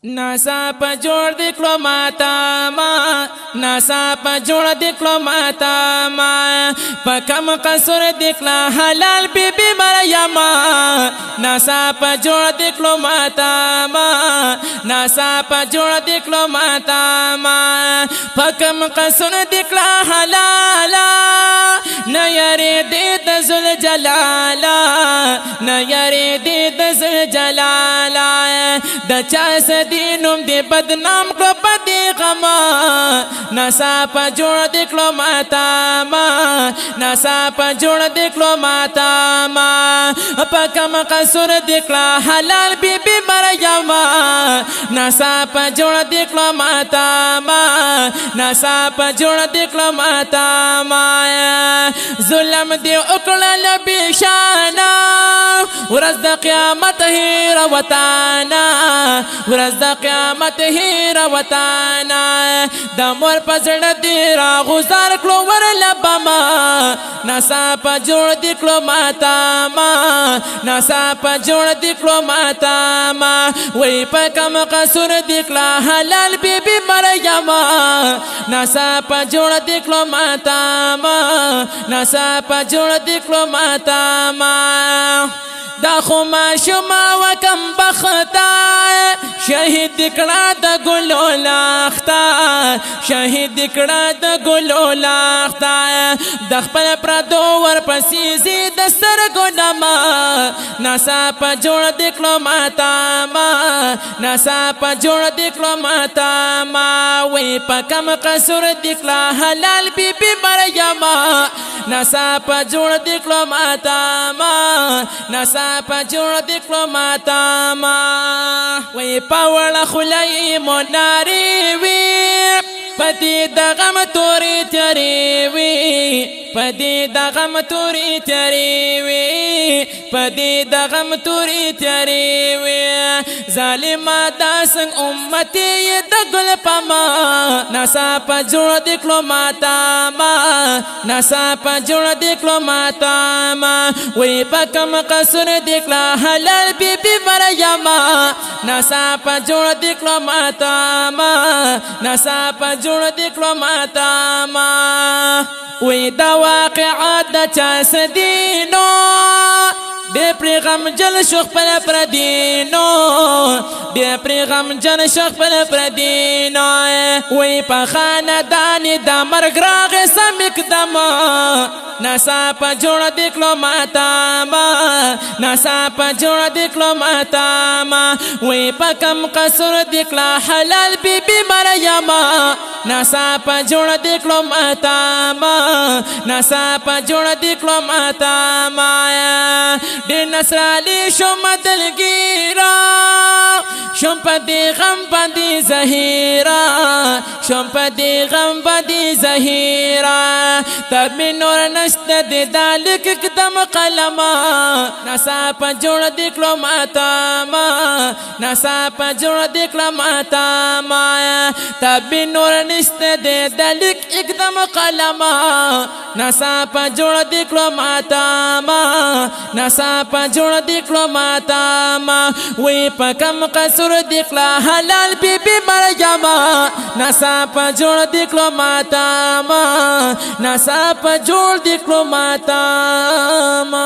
ناسا په جوړ د کړو ماتا ما ناسا په جوړ د کړو ماتا ما په کم قصور د کړه حلال بیبي مریم ناسا په جوړ د کړو ماتا ما ناسا په جوړ د کړو ماتا ما په کم قصور د کړه حلال نه یری د ذل جلال نه یری د ذل جلال د چا دینم دی بدنام کړو پدی غما ناسا په جوړ د کړو ماتا ما ناسا په جوړ د کړو ماتا ما په کم قصور د کړه حلال بیبي مریم ناسا په جوړ د کړو ماتا ما ناسا په جوړ د کړو ماتا ما ظلم دی وکړه لبی شانا ورځ د قیامت هیر وطانا ورځ د قیامت هیر وطانا د مور په زړه دی را غزار کړو ور لبما ناسا په جوړ د کړو ماتا ما ناسا په جوړ د کړو ماتا ما وای په کم قصور د کړه حلال بیبي مریم ناسا په جوړ د کړو ماتا ما ناسا په جوړ د کړو ماتا ما دا خو ما شما وکم بختا شهید کړه د ګلو لاختا شهید کړه د ګلو لاختا د خپل پردو ور پسې زید سترګو نما ناسا په جوړ د کړو ماتا ما ناسا په جوړ د کړو ماتا ما وای په کم قصور د کړه حلال بیبي مریم ناسا په جوړ د کړو ماتا ما ناسا په جوړ د کړو ماتا ما وای پاول خلای مناری وی پدې د غم تورې تیری وی پدې د غم تورې تیری وی پدې د غم تورې تیری وی ظالم داسنګ امتی د ګل پما ناسا په جوړ د کړو ماتا ما ناسا په جوړ د کړو ماتا ما وی په کم قصور د کړه حلال بیبي مریم ناسا په جوړ د کړو ماتا ما ناسا په جوړ د کړو ماتا ما وی دا واقعات د چا سدینو دے پیغام جل شخ پل پردینو دے پیغام جل شخ پل پردینو وی پا خاندانی دا مرگ راغ سمک دما ناسا پا جوڑ دکلو ماتا ما ناسا پا جوڑ دکلو ماتا ما وی پا کم قصور دکلا حلال بیبی مریم ناسا پا جوڑ دکلو ماتا ما ناسا پا جوڑ دکلو ماتا ما د نصرالی شم دلگیرا شم پا دی غم باندی زہیرا شم پا دی غم باندی زہیرا تب می نور نشت دی دالک اکدم قلما ناسا پا جوڑ دکلو ماتا ما ناسا پا جوڑ دکلو ماتا ما تب می نور نشت دی دالک اکدم قلما ناسا پا جوڑ دکلو ماتا ما ناسا په جوړ د کړو ماتا ما وی په کم قصور د کړه حلال بیبي مریم ناسا په جوړ د کړو ماتا ما ناسا په جوړ د کړو ماتا ما